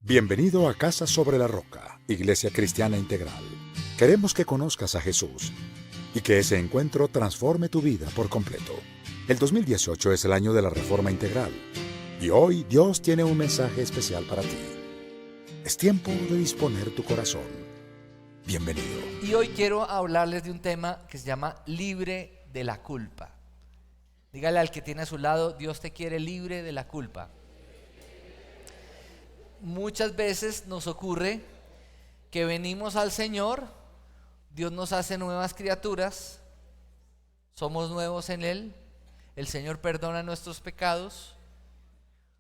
Bienvenido a Casa sobre la Roca, Iglesia Cristiana Integral. Queremos que conozcas a Jesús y que ese encuentro transforme tu vida por completo. El 2018 es el año de la Reforma Integral y hoy Dios tiene un mensaje especial para ti. Es tiempo de disponer tu corazón. Bienvenido. Y hoy quiero hablarles de un tema que se llama libre de la culpa. Dígale al que tiene a su lado: Dios te quiere libre de la culpa. Muchas veces nos ocurre que venimos al Señor, Dios nos hace nuevas criaturas, somos nuevos en Él, el Señor perdona nuestros pecados,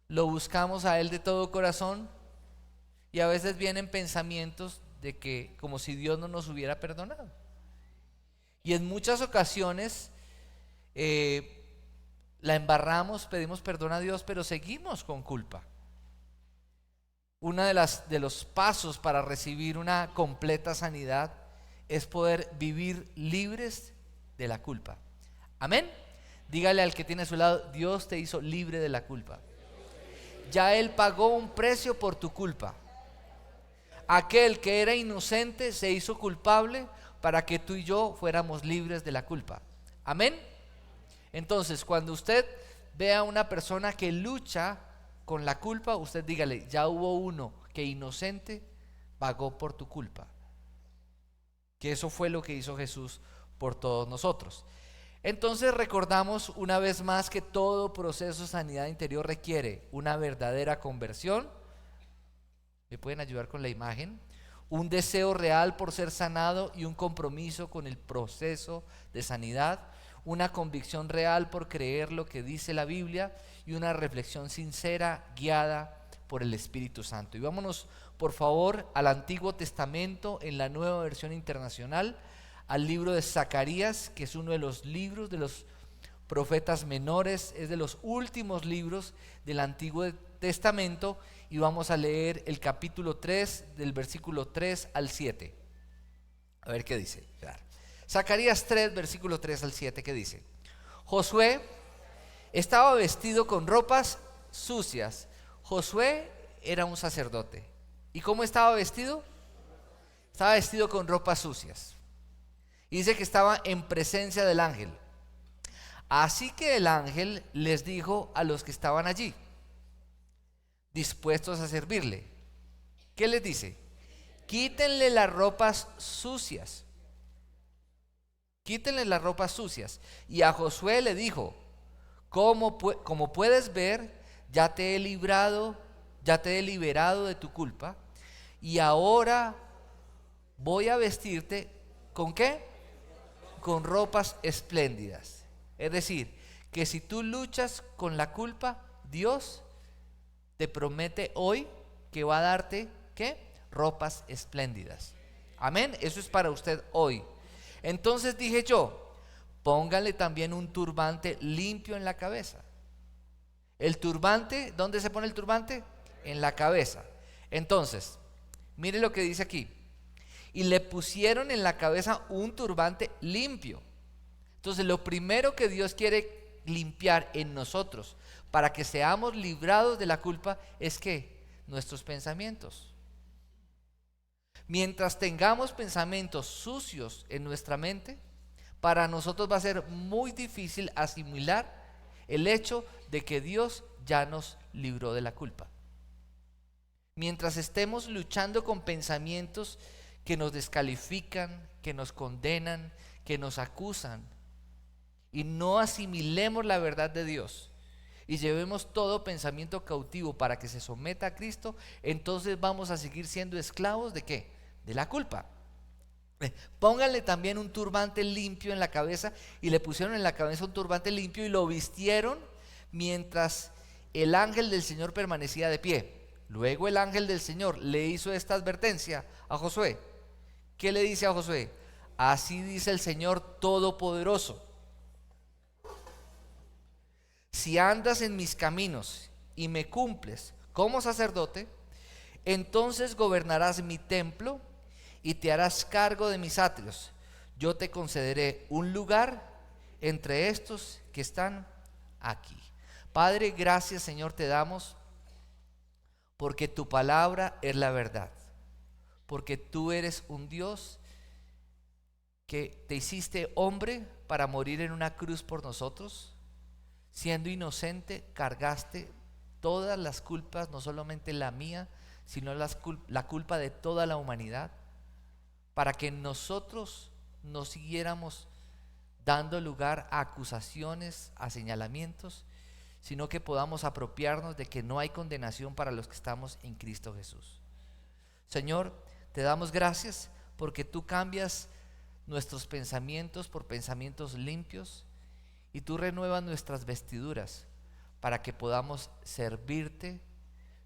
lo buscamos a Él de todo corazón y a veces vienen pensamientos de que como si Dios no nos hubiera perdonado. Y en muchas ocasiones la embarramos, pedimos perdón a Dios, pero seguimos con culpa. Uno de los pasos para recibir una completa sanidad es poder vivir libres de la culpa. Amén. Dígale al que tiene a su lado: Dios te hizo libre de la culpa. Ya Él pagó un precio por tu culpa. Aquel que era inocente se hizo culpable para que tú y yo fuéramos libres de la culpa. Amén. Entonces, cuando usted vea a una persona que lucha con la culpa, usted dígale: ya hubo uno que inocente pagó por tu culpa. Que eso fue lo que hizo Jesús por todos nosotros. Entonces recordamos una vez más que todo proceso de sanidad interior requiere una verdadera conversión. ¿Me pueden ayudar con la imagen? Un deseo real por ser sanado y un compromiso con el proceso de sanidad. Una convicción real por creer lo que dice la Biblia y una reflexión sincera guiada por el Espíritu Santo. Y vámonos por favor al Antiguo Testamento en la Nueva Versión Internacional, al libro de Zacarías, que es uno de los libros de los profetas menores, es de los últimos libros del Antiguo Testamento, y vamos a leer el capítulo 3 del versículo 3 al 7. A ver qué dice. Zacarías 3, versículo 3 al 7, ¿qué dice? Josué estaba vestido con ropas sucias. Josué era un sacerdote. ¿Y cómo estaba vestido? Estaba vestido con ropas sucias. Y dice que estaba en presencia del ángel. Así que el ángel les dijo a los que estaban allí, dispuestos a servirle. ¿Qué les dice? Quítenle las ropas sucias. Quítenle las ropas sucias. Y a Josué le dijo: como puedes ver, ya te he liberado de tu culpa, y ahora voy a vestirte ¿con qué? Con ropas espléndidas. Es decir, que si tú luchas con la culpa, Dios te promete hoy que va a darte ¿qué? Ropas espléndidas. Amén. Eso es para usted hoy. Entonces dije yo: póngale también un turbante limpio en la cabeza. El turbante, ¿dónde se pone el turbante? En la cabeza. Entonces, mire lo que dice aquí. Y le pusieron en la cabeza un turbante limpio. Entonces, lo primero que Dios quiere limpiar en nosotros para que seamos librados de la culpa es que nuestros pensamientos. Mientras tengamos pensamientos sucios en nuestra mente, para nosotros va a ser muy difícil asimilar el hecho de que Dios ya nos libró de la culpa. Mientras estemos luchando con pensamientos que nos descalifican, que nos condenan, que nos acusan, y no asimilemos la verdad de Dios y llevemos todo pensamiento cautivo para que se someta a Cristo, entonces vamos a seguir siendo esclavos ¿de qué? De la culpa. Pónganle también un turbante limpio en la cabeza. Y le pusieron en la cabeza un turbante limpio y lo vistieron mientras el ángel del Señor permanecía de pie. Luego el ángel del Señor le hizo esta advertencia a Josué. ¿Qué le dice a Josué? Así dice el Señor Todopoderoso: si andas en mis caminos y me cumples como sacerdote, entonces gobernarás mi templo y te harás cargo de mis atrios. Yo te concederé un lugar entre estos que están aquí. Padre, gracias Señor te damos porque tu palabra es la verdad, porque tú eres un Dios que te hiciste hombre para morir en una cruz por nosotros. Siendo inocente, cargaste todas las culpas, no solamente la mía, sino la culpa de toda la humanidad, para que nosotros no siguiéramos dando lugar a acusaciones, a señalamientos, sino que podamos apropiarnos de que no hay condenación para los que estamos en Cristo Jesús. Señor, te damos gracias porque tú cambias nuestros pensamientos por pensamientos limpios y tú renuevas nuestras vestiduras para que podamos servirte,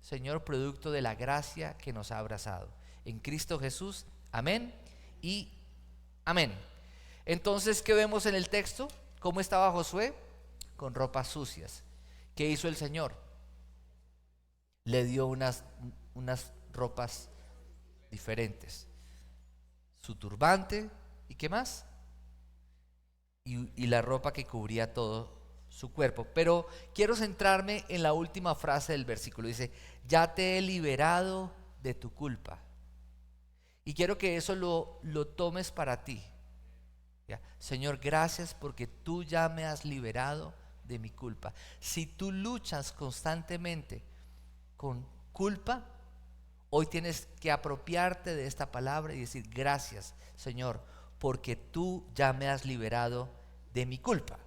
Señor, producto de la gracia que nos ha abrazado. En Cristo Jesús, amén y amén. Entonces, ¿qué vemos en el texto? ¿Cómo estaba Josué? Con ropas sucias. ¿Qué hizo el Señor? Le dio unas ropas diferentes. Su turbante, ¿y qué más? Y la ropa que cubría todo su cuerpo. Pero quiero centrarme en la última frase del versículo. Dice, ya te he liberado de tu culpa. Y quiero que eso lo tomes para ti. ¿Ya? Señor, gracias porque tú ya me has liberado de mi culpa. Si tú luchas constantemente con culpa, hoy tienes que apropiarte de esta palabra y decir, gracias, Señor, porque tú ya me has liberado de mi culpa.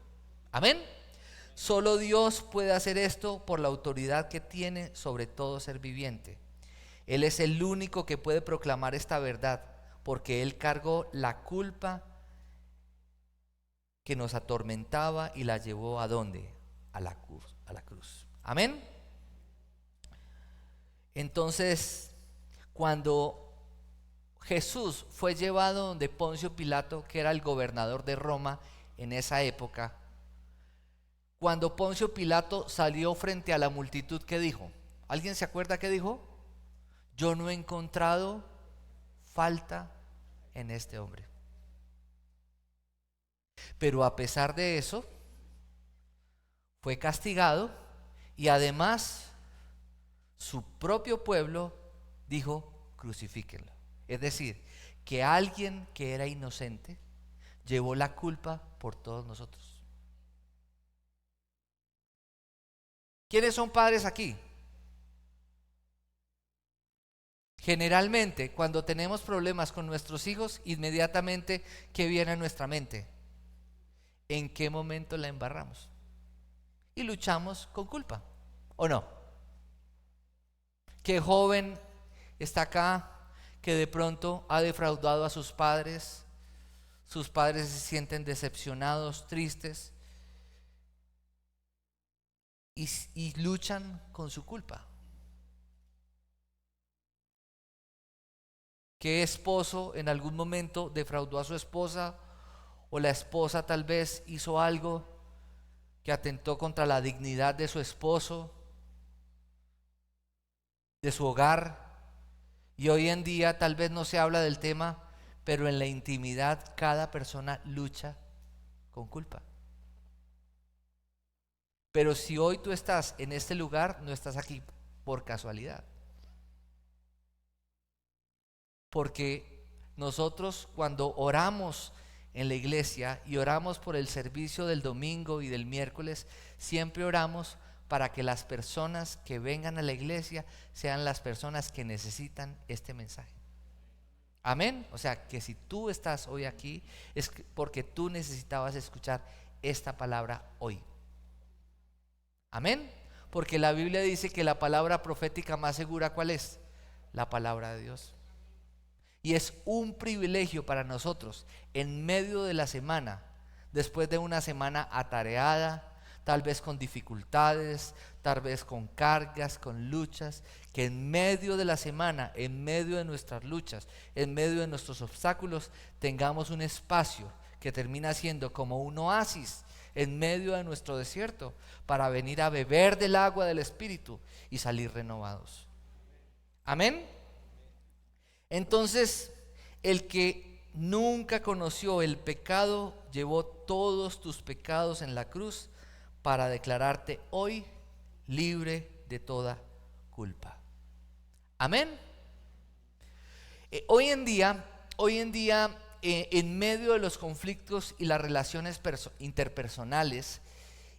Amén. Solo Dios puede hacer esto por la autoridad que tiene sobre todo ser viviente. Él es el único que puede proclamar esta verdad, porque Él cargó la culpa que nos atormentaba y la llevó ¿a dónde? A la cruz. Amén. Entonces, cuando Jesús fue llevado donde Poncio Pilato, que era el gobernador de Roma en esa época, cuando Poncio Pilato salió frente a la multitud, ¿qué dijo? ¿Alguien se acuerda qué dijo? Yo no he encontrado falta en este hombre. Pero a pesar de eso, fue castigado y además su propio pueblo dijo, crucifíquenlo. Es decir, que alguien que era inocente llevó la culpa por todos nosotros. ¿Quiénes son padres aquí? Generalmente, cuando tenemos problemas con nuestros hijos, inmediatamente, ¿qué viene a nuestra mente? ¿En qué momento la embarramos? Y luchamos con culpa, ¿o no? ¿Qué joven está acá que de pronto ha defraudado a sus padres? Sus padres se sienten decepcionados, tristes y luchan con su culpa. ¿Qué esposo en algún momento defraudó a su esposa o la esposa tal vez hizo algo que atentó contra la dignidad de su esposo, de su hogar? Y hoy en día tal vez no se habla del tema, pero en la intimidad cada persona lucha con culpa. Pero si hoy tú estás en este lugar, no estás aquí por casualidad. Porque nosotros cuando oramos en la iglesia y oramos por el servicio del domingo y del miércoles, siempre oramos para que las personas que vengan a la iglesia sean las personas que necesitan este mensaje. Amén. O sea, que si tú estás hoy aquí es porque tú necesitabas escuchar esta palabra hoy. Amén. Porque la Biblia dice que la palabra profética más segura, ¿cuál es? La palabra de Dios. Y es un privilegio para nosotros en medio de la semana, después de una semana atareada, tal vez con dificultades, tal vez con cargas, con luchas, que en medio de la semana, en medio de nuestras luchas, en medio de nuestros obstáculos, tengamos un espacio que termina siendo como un oasis en medio de nuestro desierto para venir a beber del agua del Espíritu y salir renovados. Amén. Entonces, el que nunca conoció el pecado llevó todos tus pecados en la cruz para declararte hoy libre de toda culpa. Amén. Hoy en día, en medio de los conflictos y las relaciones interpersonales,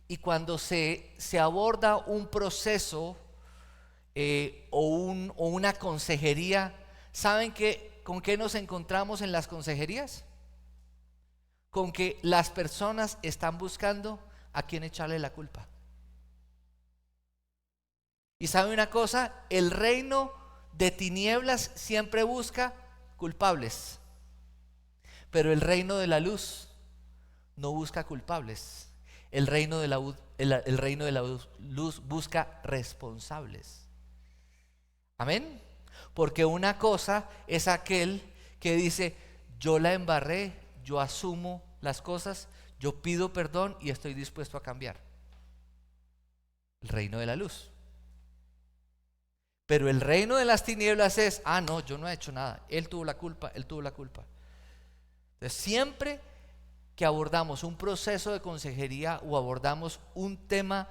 y cuando se aborda un proceso o una consejería, ¿saben con qué nos encontramos en las consejerías? Con que las personas están buscando a quién echarle la culpa. Y ¿sabe una cosa? El reino de tinieblas siempre busca culpables, pero el reino de la luz no busca culpables. El reino de la luz busca responsables. Amén. Porque una cosa es aquel que dice: yo la embarré, yo asumo las cosas, yo pido perdón y estoy dispuesto a cambiar. El reino de la luz. Pero el reino de las tinieblas es: no, yo no he hecho nada, él tuvo la culpa, él tuvo la culpa. Entonces, siempre que abordamos un proceso de consejería o abordamos un tema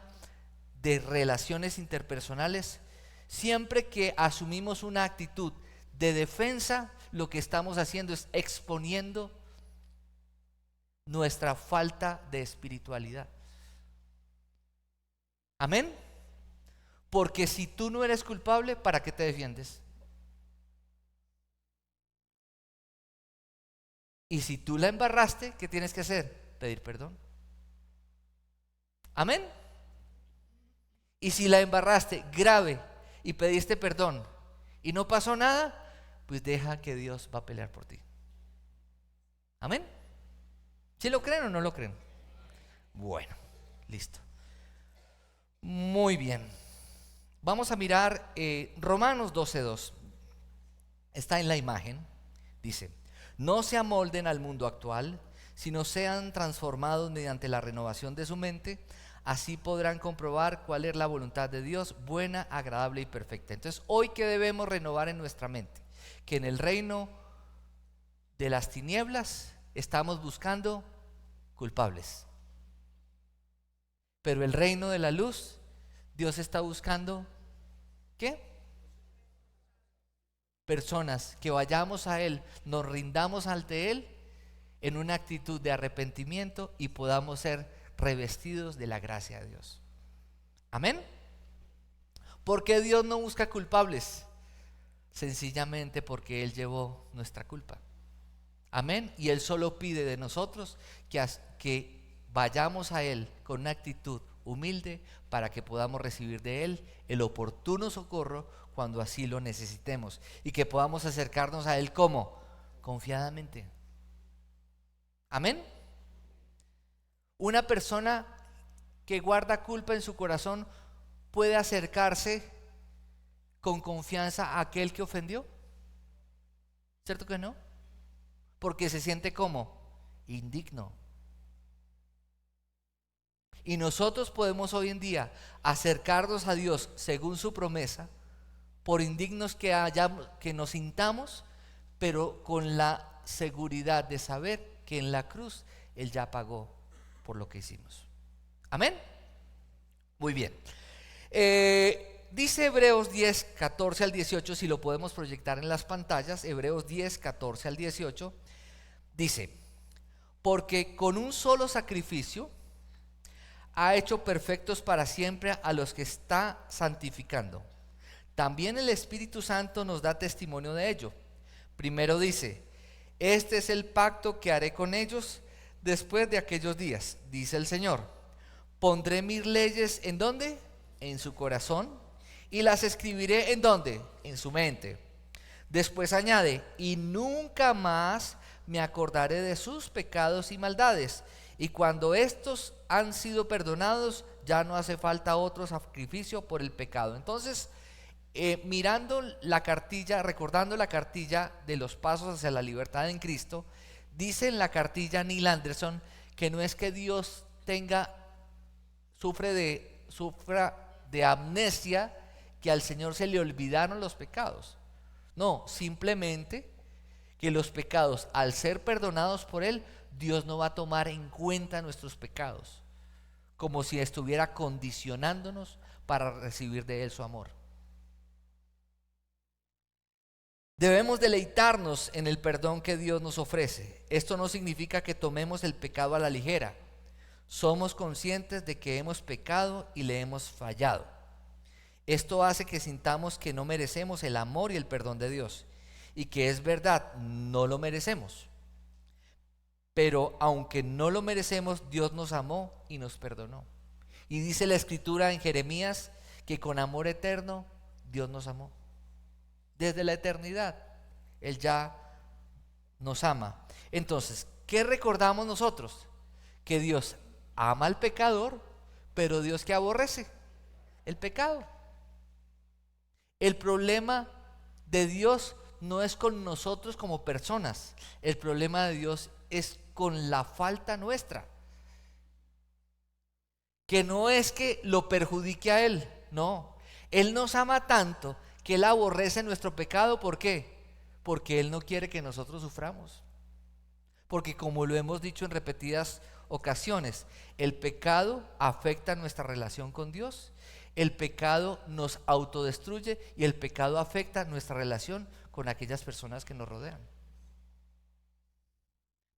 de relaciones interpersonales, siempre que asumimos una actitud de defensa, lo que estamos haciendo es exponiendo nuestra falta de espiritualidad. Amén. Porque si tú no eres culpable, ¿para qué te defiendes? Y si tú la embarraste, ¿qué tienes que hacer? Pedir perdón. Amén. Y si la embarraste grave y pediste perdón y no pasó nada, pues deja que Dios va a pelear por ti. Amén. ¿Sí lo creen o no lo creen? Bueno, listo. Muy bien. Vamos a mirar Romanos 12:2. Está en la imagen. Dice: no se amolden al mundo actual, sino sean transformados mediante la renovación de su mente. Así podrán comprobar cuál es la voluntad de Dios, buena, agradable y perfecta. Entonces, hoy, ¿qué debemos renovar en nuestra mente? Que en el reino de las tinieblas estamos buscando culpables, pero el reino de la luz, Dios está buscando ¿qué? Personas que vayamos a Él, nos rindamos ante Él en una actitud de arrepentimiento y podamos ser revestidos de la gracia de Dios. Amén. ¿Por qué Dios no busca culpables? Sencillamente porque Él llevó nuestra culpa. Amén. Y Él solo pide de nosotros que vayamos a Él con una actitud humilde para que podamos recibir de Él el oportuno socorro cuando así lo necesitemos, y que podamos acercarnos a Él como confiadamente. Amén. Una persona que guarda culpa en su corazón puede acercarse con confianza a aquel que ofendió, ¿cierto que no? Porque se siente como indigno. Y nosotros podemos hoy en día acercarnos a Dios según su promesa, por indignos que nos sintamos, pero con la seguridad de saber que en la cruz Él ya pagó por lo que hicimos. Amén. Muy bien. Dice Hebreos 10, 14 al 18, si lo podemos proyectar en las pantallas. Hebreos 10, 14 al 18 dice: porque con un solo sacrificio ha hecho perfectos para siempre a los que está santificando. También el Espíritu Santo nos da testimonio de ello. Primero dice: este es el pacto que haré con ellos después de aquellos días, dice el Señor. Pondré mis leyes, ¿en dónde? En su corazón, y las escribiré, ¿en dónde? En su mente. Después añade: y nunca más me acordaré de sus pecados y maldades. Y cuando estos han sido perdonados, ya no hace falta otro sacrificio por el pecado. Entonces, mirando la cartilla, recordando la cartilla de los pasos hacia la libertad en Cristo, dice en la cartilla Neil Anderson que no es que Dios sufra de amnesia, que al Señor se le olvidaron los pecados. No, simplemente que los pecados, al ser perdonados por Él, Dios no va a tomar en cuenta nuestros pecados, como si estuviera condicionándonos para recibir de Él su amor. Debemos deleitarnos en el perdón que Dios nos ofrece. Esto no significa que tomemos el pecado a la ligera. Somos conscientes de que hemos pecado y le hemos fallado. Esto hace que sintamos que no merecemos el amor y el perdón de Dios, y que es verdad, no lo merecemos. Pero aunque no lo merecemos, Dios nos amó y nos perdonó. Y dice la Escritura en Jeremías que con amor eterno Dios nos amó. Desde la eternidad, Él ya nos ama. Entonces, ¿qué recordamos nosotros? Que Dios ama al pecador, pero Dios que aborrece el pecado. El problema de Dios no es con nosotros como personas. El problema de Dios es con la falta nuestra. Que no es que lo perjudique a Él, no. Él nos ama tanto que Él aborrece nuestro pecado. ¿Por qué? Porque Él no quiere que nosotros suframos. Porque como lo hemos dicho en repetidas ocasiones, el pecado afecta nuestra relación con Dios, el pecado nos autodestruye y el pecado afecta nuestra relación con aquellas personas que nos rodean.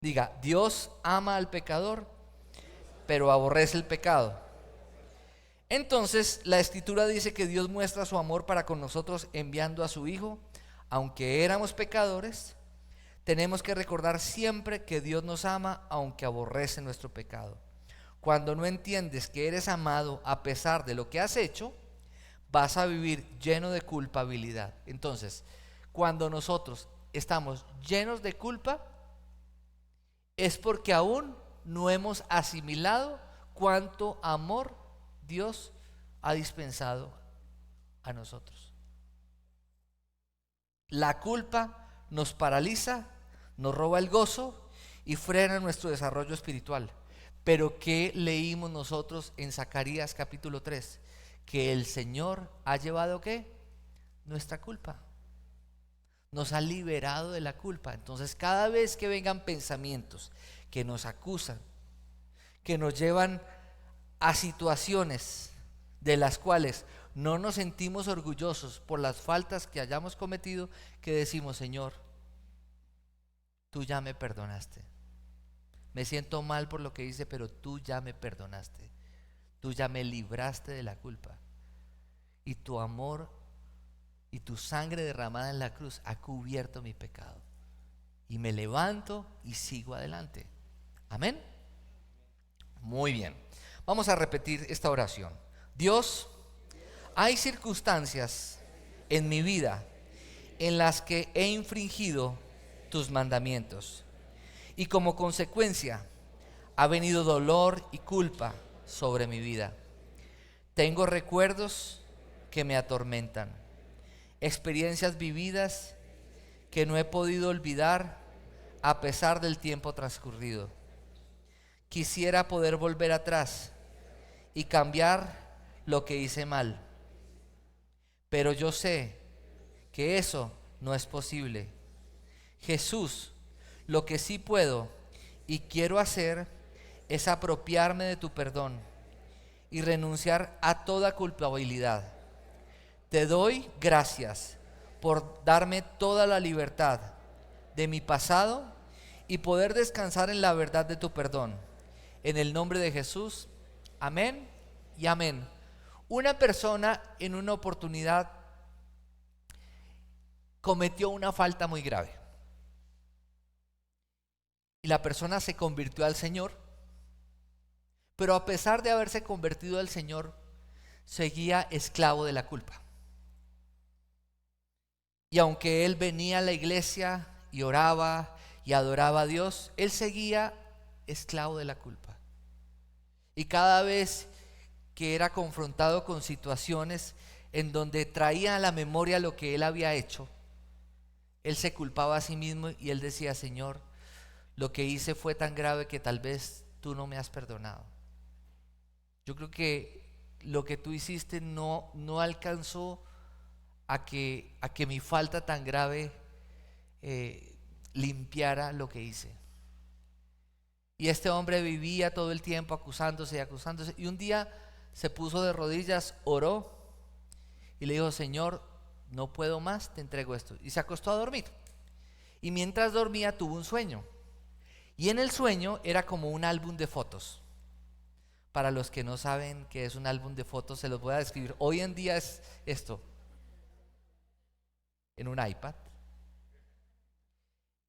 Diga, Dios ama al pecador, pero aborrece el pecado. Entonces, la Escritura dice que Dios muestra su amor para con nosotros enviando a su Hijo, aunque éramos pecadores. Tenemos que recordar siempre que Dios nos ama aunque aborrece nuestro pecado. Cuando no entiendes que eres amado a pesar de lo que has hecho, vas a vivir lleno de culpabilidad. Entonces, cuando nosotros estamos llenos de culpa, es porque aún no hemos asimilado cuánto amor Dios ha dispensado a nosotros. La culpa nos paraliza, nos roba el gozo y frena nuestro desarrollo espiritual. Pero ¿qué leímos nosotros en Zacarías capítulo 3? Que el Señor ha llevado ¿qué? Nuestra culpa. Nos ha liberado de la culpa. Entonces cada vez que vengan pensamientos que nos acusan, que nos llevan a situaciones de las cuales no nos sentimos orgullosos por las faltas que hayamos cometido, que decimos, Señor, tú ya me perdonaste. Me siento mal por lo que hice, pero tú ya me perdonaste. Tú ya me libraste de la culpa. Y tu amor y tu sangre derramada en la cruz ha cubierto mi pecado. Y me levanto y sigo adelante. Amén. Muy bien. Vamos a repetir esta oración. Dios, hay circunstancias en mi vida en las que he infringido tus mandamientos y como consecuencia ha venido dolor y culpa sobre mi vida. Tengo recuerdos que me atormentan, experiencias vividas que no he podido olvidar a pesar del tiempo transcurrido. Quisiera poder volver atrás y cambiar lo que hice mal, pero yo sé que eso no es posible. Jesús, lo que sí puedo y quiero hacer es apropiarme de tu perdón y renunciar a toda culpabilidad. Te doy gracias por darme toda la libertad de mi pasado y poder descansar en la verdad de tu perdón. En el nombre de Jesús, amén y amén. Una persona en una oportunidad cometió una falta muy grave. Y la persona se convirtió al Señor, pero a pesar de haberse convertido al Señor, seguía esclavo de la culpa. Y aunque él venía a la iglesia y oraba y adoraba a Dios, él seguía esclavo de la culpa. Y cada vez que era confrontado con situaciones en donde traía a la memoria lo que él había hecho, él se culpaba a sí mismo y él decía, Señor, lo que hice fue tan grave que tal vez tú no me has perdonado. Yo creo que lo que tú hiciste no alcanzó a que mi falta tan grave limpiara lo que hice. Y este hombre vivía todo el tiempo acusándose y acusándose. Y un día se puso de rodillas, oró y le dijo, Señor, no puedo más, te entrego esto. Y se acostó a dormir. Y mientras dormía tuvo un sueño. Y en el sueño era como un álbum de fotos. Para los que no saben qué es un álbum de fotos, se los voy a describir. Hoy en día es esto, en un iPad.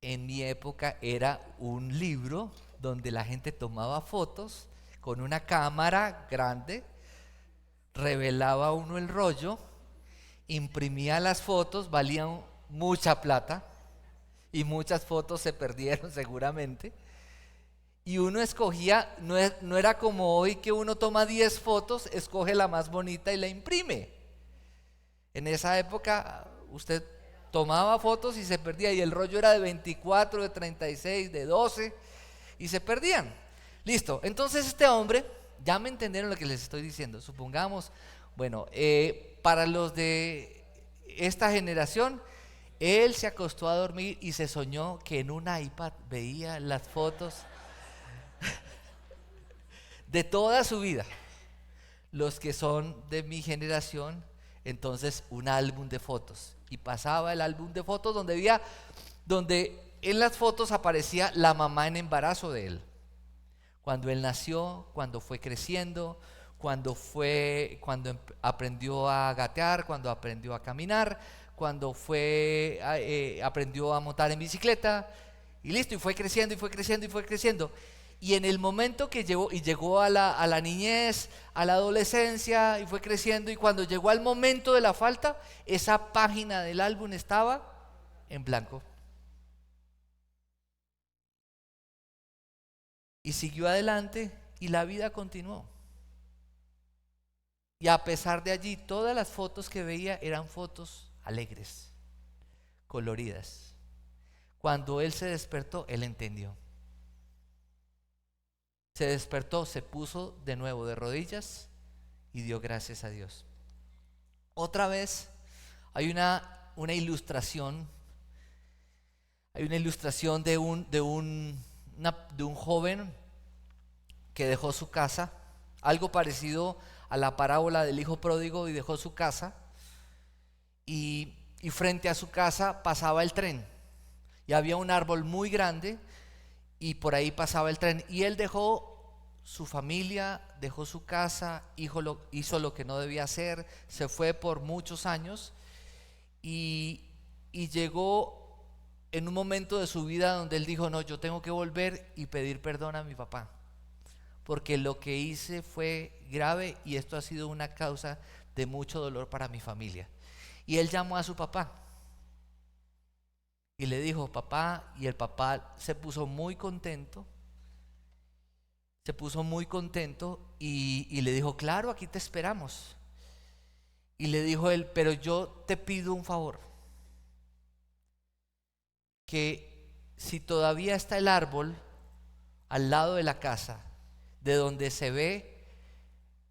En mi época era un libro donde la gente tomaba fotos con una cámara grande, revelaba uno el rollo, imprimía las fotos, valían mucha plata y muchas fotos se perdieron seguramente. Y uno escogía, no era como hoy que uno toma 10 fotos, escoge la más bonita y la imprime. En esa época usted tomaba fotos y se perdía, y el rollo era de 24, de 36, de 12 y se perdían. Listo, entonces este hombre, ya me entendieron lo que les estoy diciendo. Supongamos, bueno, para los de esta generación, él se acostó a dormir y se soñó que en un iPad veía las fotos de toda su vida. Los que son de mi generación, entonces un álbum de fotos. Y pasaba el álbum de fotos donde en las fotos aparecía la mamá en embarazo de él. Cuando él nació, cuando fue creciendo, cuando aprendió a gatear, cuando aprendió a caminar, cuando aprendió a montar en bicicleta, y listo, y fue creciendo, y fue creciendo, y fue creciendo. Y en el momento que llegó a la niñez, a la adolescencia, y fue creciendo, y cuando llegó al momento de la falta, esa página del álbum estaba en blanco. Y siguió adelante y la vida continuó. Y a pesar de allí, todas las fotos que veía eran fotos alegres, coloridas. Cuando él se despertó, él entendió. Se despertó, se puso de nuevo de rodillas y dio gracias a Dios. Otra vez hay una ilustración. Hay una ilustración de un joven que dejó su casa, algo parecido a la parábola del hijo pródigo, y dejó su casa, y frente a su casa pasaba el tren, y había un árbol muy grande, y por ahí pasaba el tren, y él dejó su familia, dejó su casa, hizo lo que no debía hacer, se fue por muchos años, y llegó en un momento de su vida donde él dijo: no, yo tengo que volver y pedir perdón a mi papá, porque lo que hice fue grave y esto ha sido una causa de mucho dolor para mi familia. Y él llamó a su papá y le dijo: papá, y el papá se puso muy contento, y le dijo: claro, aquí te esperamos. Y le dijo él: pero yo te pido un favor, que si todavía está el árbol al lado de la casa, de donde se ve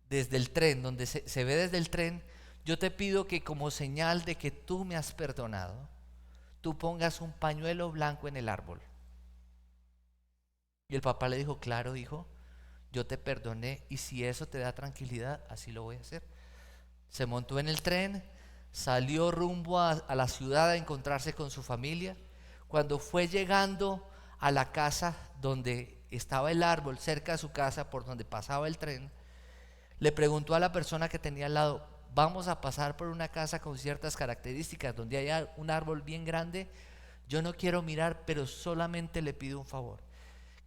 desde el tren, donde se ve desde el tren, yo te pido que como señal de que tú me has perdonado, tú pongas un pañuelo blanco en el árbol. Y el papá le dijo: claro, hijo, yo te perdoné, y si eso te da tranquilidad, así lo voy a hacer. Se montó en el tren, salió rumbo a la ciudad a encontrarse con su familia. Cuando fue llegando a la casa donde estaba el árbol, cerca de su casa, por donde pasaba el tren, le preguntó a la persona que tenía al lado: vamos a pasar por una casa con ciertas características, donde haya un árbol bien grande. Yo no quiero mirar, pero solamente le pido un favor,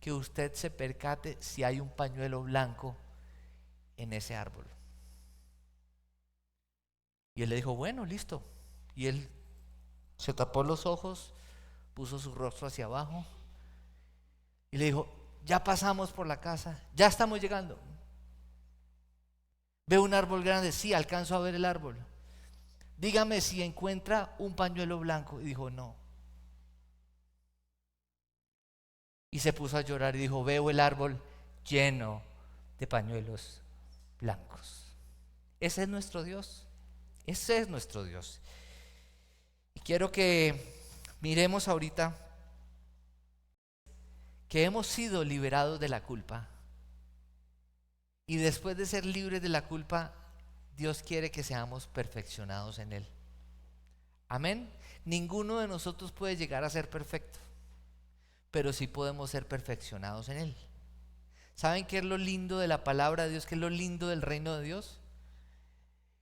que usted se percate si hay un pañuelo blanco en ese árbol. Y él le dijo: bueno, listo. Y él se tapó los ojos, puso su rostro hacia abajo y le dijo: ya pasamos por la casa, ya estamos llegando. ¿Veo un árbol grande? Sí, alcanzo a ver el árbol. Dígame si encuentra un pañuelo blanco. Y dijo: no. Y se puso a llorar y dijo: veo el árbol lleno de pañuelos blancos. Ese es nuestro Dios. Ese es nuestro Dios. Y quiero que miremos ahorita que hemos sido liberados de la culpa. Y después de ser libres de la culpa, Dios quiere que seamos perfeccionados en Él. Amén. Ninguno de nosotros puede llegar a ser perfecto, pero sí podemos ser perfeccionados en Él. ¿Saben qué es lo lindo de la palabra de Dios? ¿Qué es lo lindo del reino de Dios?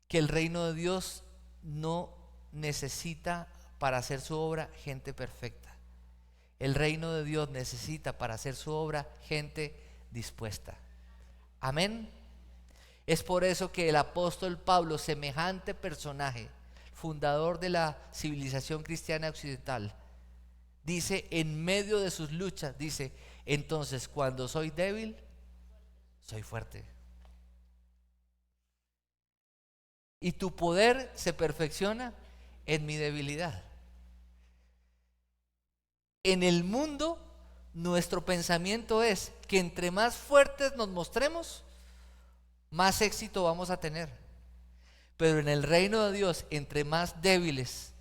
Que el reino de Dios no necesita para hacer su obra gente perfecta. El reino de Dios necesita para hacer su obra gente dispuesta. Amén. Es por eso que el apóstol Pablo, semejante personaje, fundador de la civilización cristiana occidental, dice en medio de sus luchas, dice: entonces cuando soy débil, soy fuerte. Y tu poder se perfecciona en mi debilidad. En el mundo, nuestro pensamiento es que entre más fuertes nos mostremos, más éxito vamos a tener. Pero en el reino de Dios, entre más débiles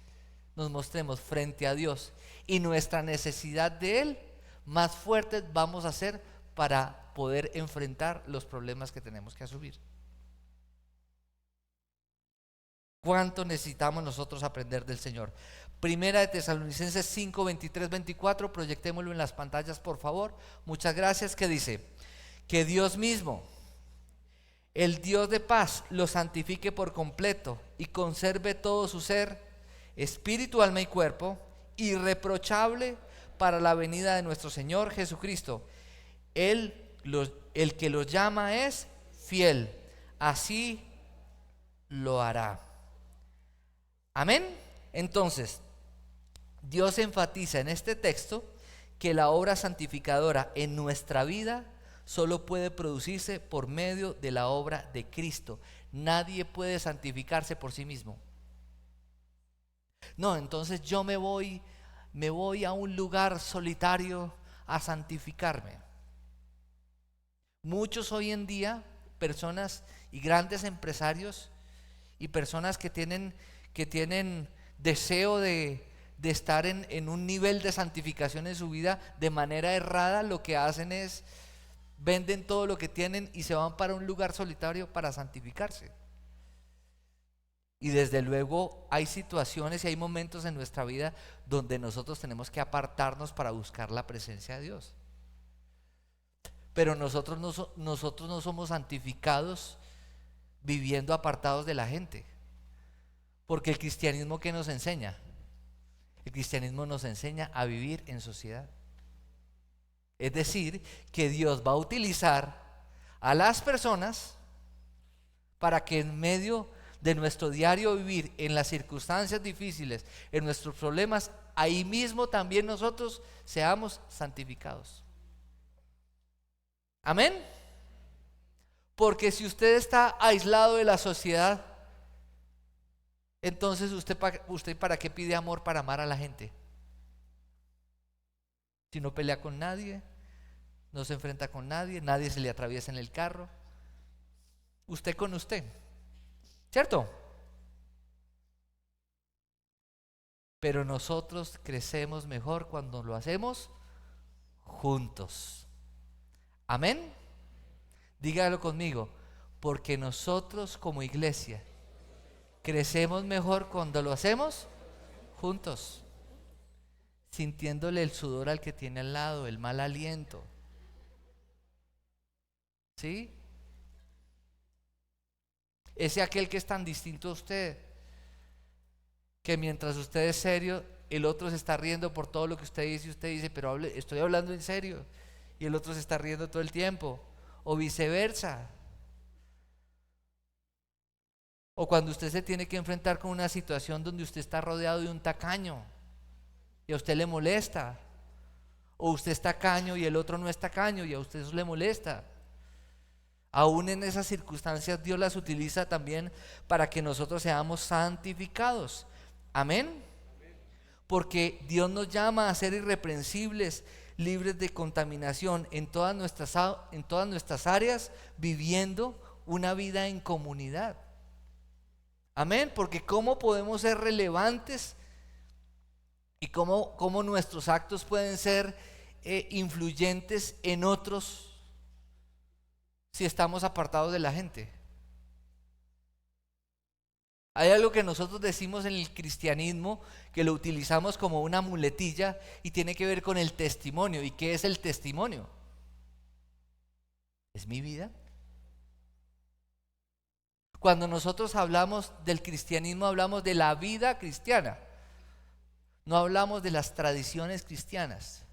nos mostremos frente a Dios y nuestra necesidad de Él, más fuertes vamos a ser para poder enfrentar los problemas que tenemos que asumir. ¿Cuánto necesitamos nosotros aprender del Señor? Primera de Tesalonicenses 5, 23, 24, proyectémoslo en las pantallas, por favor. Muchas gracias. ¿Qué dice? Que Dios mismo, el Dios de paz, lo santifique por completo y conserve todo su ser, espíritu, alma y cuerpo, irreprochable para la venida de nuestro Señor Jesucristo. El que los llama es fiel, así lo hará. Amén. Entonces, Dios enfatiza en este texto que la obra santificadora en nuestra vida solo puede producirse por medio de la obra de Cristo. Nadie puede santificarse por sí mismo. No, entonces yo me voy a un lugar solitario a santificarme. Muchos hoy en día, personas y grandes empresarios y personas que tienen deseo de estar en un nivel de santificación en su vida de manera errada, lo que hacen es venden todo lo que tienen y se van para un lugar solitario para santificarse. Y desde luego hay situaciones y hay momentos en nuestra vida donde nosotros tenemos que apartarnos para buscar la presencia de Dios. Pero nosotros no somos santificados viviendo apartados de la gente. Porque el cristianismo, ¿qué nos enseña? El cristianismo nos enseña a vivir en sociedad. Es decir, que Dios va a utilizar a las personas para que en medio de nuestro diario vivir, en las circunstancias difíciles, en nuestros problemas, ahí mismo también nosotros seamos santificados. Amén. Porque si usted está aislado de la sociedad, entonces usted ¿para qué pide amor? Para amar a la gente. Si no pelea con nadie, no se enfrenta con nadie, nadie se le atraviesa en el carro, usted con usted, ¿cierto? Pero nosotros crecemos mejor cuando lo hacemos juntos. Amén. Dígalo conmigo, porque nosotros como iglesia crecemos mejor cuando lo hacemos juntos, sintiéndole el sudor al que tiene al lado, el mal aliento. ¿Sí? Ese aquel que es tan distinto a usted, que mientras usted es serio, el otro se está riendo por todo lo que usted dice, y usted dice, pero estoy hablando en serio, y el otro se está riendo todo el tiempo, o viceversa. O cuando usted se tiene que enfrentar con una situación donde usted está rodeado de un tacaño y a usted le molesta, o usted es tacaño y el otro no es tacaño y a usted eso le molesta. Aún en esas circunstancias Dios las utiliza también para que nosotros seamos santificados. Amén. Porque Dios nos llama a ser irreprensibles, libres de contaminación en todas nuestras áreas, viviendo una vida en comunidad. Amén, porque ¿cómo podemos ser relevantes y cómo nuestros actos pueden ser influyentes en otros si estamos apartados de la gente? Hay algo que nosotros decimos en el cristianismo que lo utilizamos como una muletilla y tiene que ver con el testimonio. ¿Y qué es el testimonio? ¿Es mi vida? Cuando nosotros hablamos del cristianismo, hablamos de la vida cristiana. No hablamos de las tradiciones cristianas.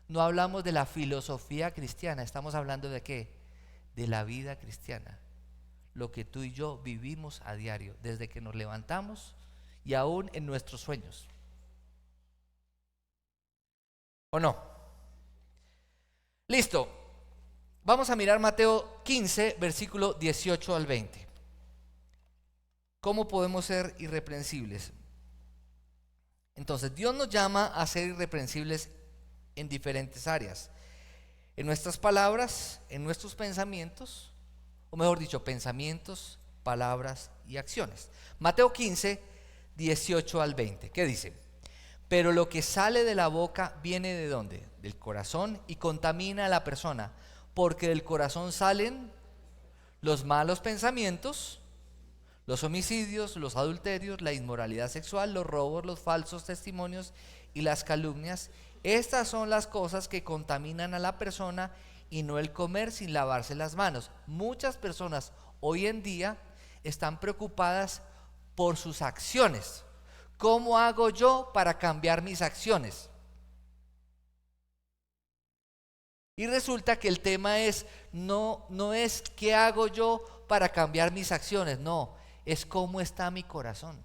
No hablamos de la filosofía cristiana. Estamos hablando de ¿qué? De la vida cristiana. Lo que tú y yo vivimos a diario, desde que nos levantamos y aún en nuestros sueños. ¿O no? Listo. Vamos a mirar Mateo 15, versículo 18 al 20. ¿Cómo podemos ser irreprensibles? Entonces, Dios nos llama a ser irreprensibles en diferentes áreas. En nuestras palabras, en nuestros pensamientos, o mejor dicho, pensamientos, palabras y acciones. Mateo 15, 18 al 20. ¿Qué dice? Pero lo que sale de la boca viene ¿de dónde? Del corazón, y contamina a la persona, porque del corazón salen los malos pensamientos, los homicidios, los adulterios, la inmoralidad sexual, los robos, los falsos testimonios y las calumnias. Estas son las cosas que contaminan a la persona, y no el comer sin lavarse las manos. Muchas personas hoy en día están preocupadas por sus acciones. ¿Cómo hago yo para cambiar mis acciones? Y resulta que el tema es no es qué hago yo para cambiar mis acciones, no, es cómo está mi corazón.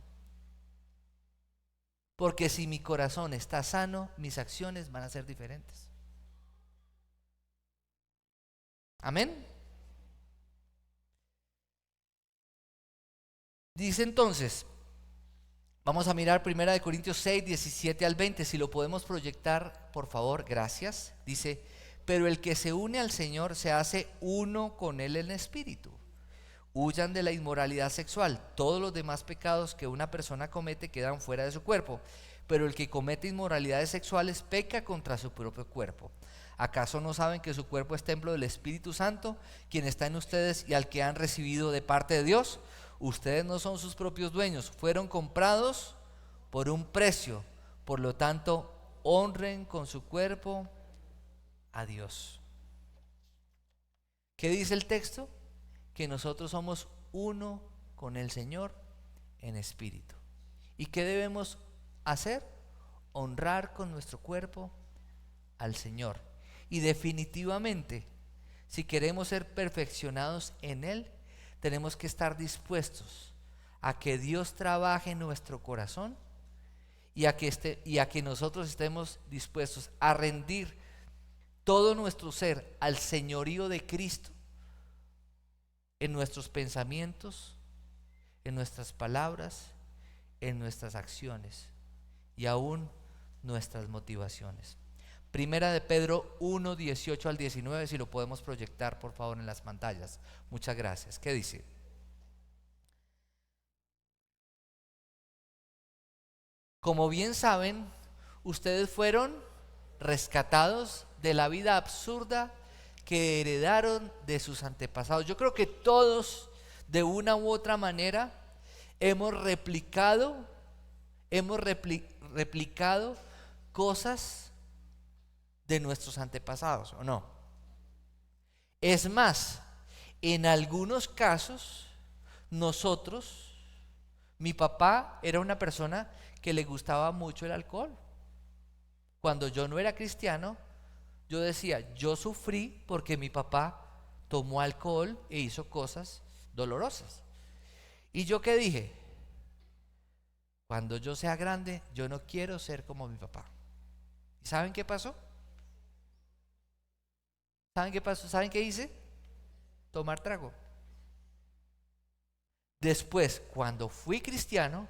Porque si mi corazón está sano, mis acciones van a ser diferentes. Amén. Dice entonces, vamos a mirar 1 Corintios 6, 17 al 20, si lo podemos proyectar, por favor, gracias. Dice, pero el que se une al Señor se hace uno con Él en espíritu. Huyan de la inmoralidad sexual. Todos los demás pecados que una persona comete quedan fuera de su cuerpo, pero el que comete inmoralidades sexuales peca contra su propio cuerpo. ¿Acaso no saben que su cuerpo es templo del Espíritu Santo, quien está en ustedes y al que han recibido de parte de Dios? Ustedes no son sus propios dueños, fueron comprados por un precio. Por lo tanto, honren con su cuerpo a Dios. ¿Qué dice el texto? Que nosotros somos uno con el Señor en espíritu. ¿Y qué debemos hacer? Honrar con nuestro cuerpo al Señor. Y definitivamente, si queremos ser perfeccionados en Él, tenemos que estar dispuestos a que Dios trabaje en nuestro corazón y a que nosotros estemos dispuestos a rendir todo nuestro ser al señorío de Cristo en nuestros pensamientos, en nuestras palabras, en nuestras acciones y aún nuestras motivaciones. Primera de Pedro 1, 18 al 19, si lo podemos proyectar por favor en las pantallas. Muchas gracias. ¿Qué dice? Como bien saben, ustedes fueron rescatados de la vida absurda que heredaron de sus antepasados. Yo creo que todos, de una u otra manera, hemos replicado cosas de nuestros antepasados, ¿o no? Es más, en algunos casos, mi papá era una persona que le gustaba mucho el alcohol. Cuando yo no era cristiano, yo decía, yo sufrí porque mi papá tomó alcohol e hizo cosas dolorosas. ¿Y yo qué dije? Cuando yo sea grande, yo no quiero ser como mi papá. ¿Y saben qué pasó? ¿Saben qué pasó? ¿Saben qué hice? Tomar trago. Después, cuando fui cristiano,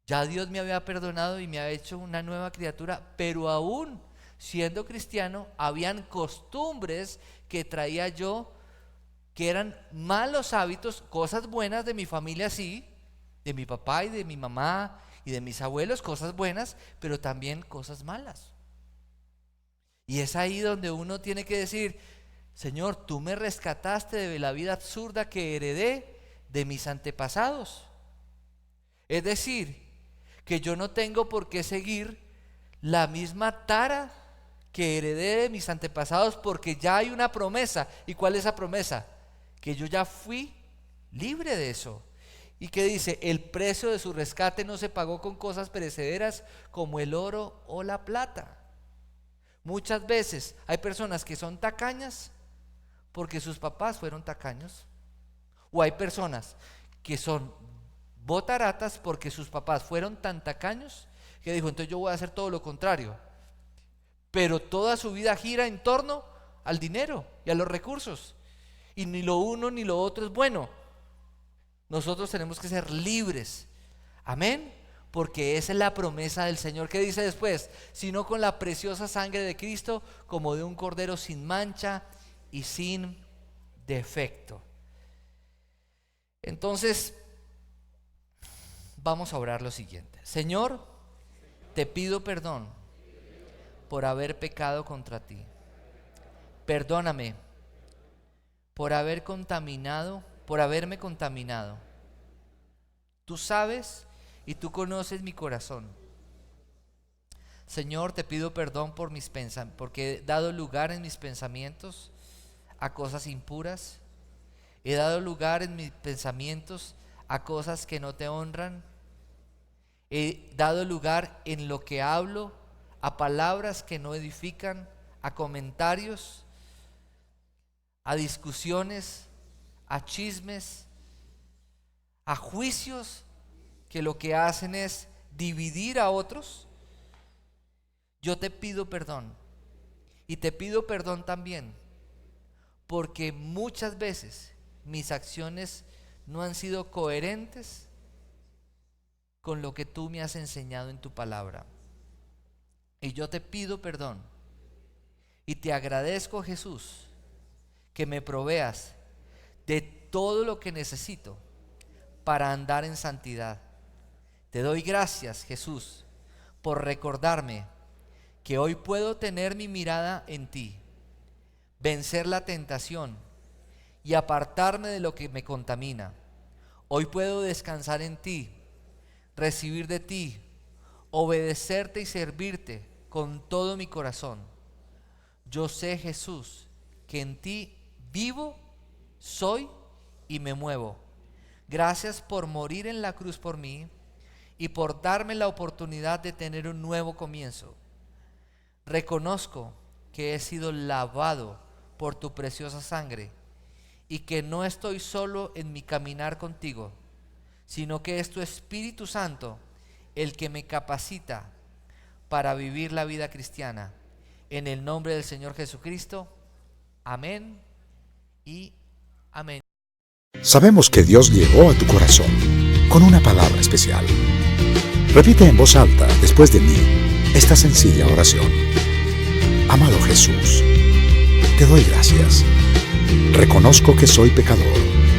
ya Dios me había perdonado y me había hecho una nueva criatura, pero aún siendo cristiano, habían costumbres que traía yo que eran malos hábitos, cosas buenas de mi familia sí, de mi papá y de mi mamá y de mis abuelos, cosas buenas, pero también cosas malas. Y es ahí donde uno tiene que decir, Señor, tú me rescataste de la vida absurda que heredé de mis antepasados. Es decir, que yo no tengo por qué seguir la misma tara que heredé de mis antepasados, porque ya hay una promesa. ¿Y cuál es esa promesa? Que yo ya fui libre de eso. ¿Y qué dice? El precio de su rescate no se pagó con cosas perecederas como el oro o la plata. Muchas veces hay personas que son tacañas porque sus papás fueron tacaños. O hay personas que son botaratas porque sus papás fueron tan tacaños que dijo, entonces yo voy a hacer todo lo contrario. Pero toda su vida gira en torno al dinero y a los recursos. Y ni lo uno ni lo otro es bueno. Nosotros tenemos que ser libres. Amén. Porque esa es la promesa del Señor. ¿Qué dice después? Sino con la preciosa sangre de Cristo, como de un cordero sin mancha y sin defecto. Entonces, vamos a orar lo siguiente. Señor, te pido perdón por haber pecado contra ti. Perdóname por haberme contaminado. Tú sabes y tú conoces mi corazón. Señor, te pido perdón por porque he dado lugar en mis pensamientos a cosas impuras. He dado lugar en mis pensamientos a cosas que no te honran. He dado lugar en lo que hablo a palabras que no edifican, a comentarios, a discusiones, a chismes, a juicios que lo que hacen es dividir a otros. Yo te pido perdón, y te pido perdón también porque muchas veces mis acciones no han sido coherentes con lo que tú me has enseñado en tu palabra. Y yo te pido perdón y te agradezco, Jesús, que me proveas de todo lo que necesito para andar en santidad. Te doy gracias, Jesús, por recordarme que hoy puedo tener mi mirada en ti, vencer la tentación y apartarme de lo que me contamina. Hoy puedo descansar en ti, recibir de ti, obedecerte y servirte con todo mi corazón. Yo sé, Jesús, que en ti vivo, soy y me muevo. Gracias por morir en la cruz por mí y por darme la oportunidad de tener un nuevo comienzo. Reconozco que he sido lavado por tu preciosa sangre y que no estoy solo en mi caminar contigo, sino que es tu Espíritu Santo el que me capacita para vivir la vida cristiana. En el nombre del Señor Jesucristo. Amén y amén. Sabemos que Dios llegó a tu corazón con una palabra especial. Repite en voz alta después de mí esta sencilla oración. Amado Jesús, te doy gracias. Reconozco que soy pecador,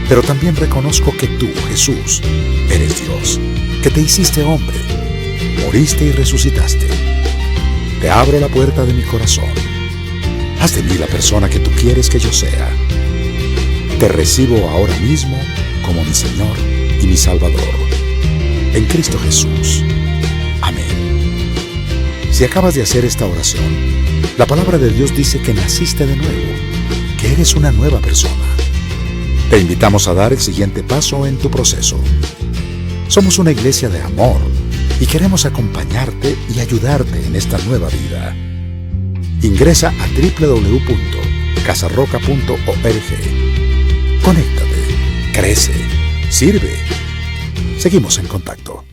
pero también reconozco que tú, Jesús, eres Dios, que te hiciste hombre, moriste y resucitaste. Te abro la puerta de mi corazón. Haz de mí la persona que tú quieres que yo sea. Te recibo ahora mismo como mi Señor y mi Salvador. En Cristo Jesús. Amén. Si acabas de hacer esta oración, la palabra de Dios dice que naciste de nuevo, que eres una nueva persona. Te invitamos a dar el siguiente paso en tu proceso. Somos una iglesia de amor y queremos acompañarte y ayudarte en esta nueva vida. Ingresa a www.casarroca.org. Conéctate, crece, sirve. Seguimos en contacto.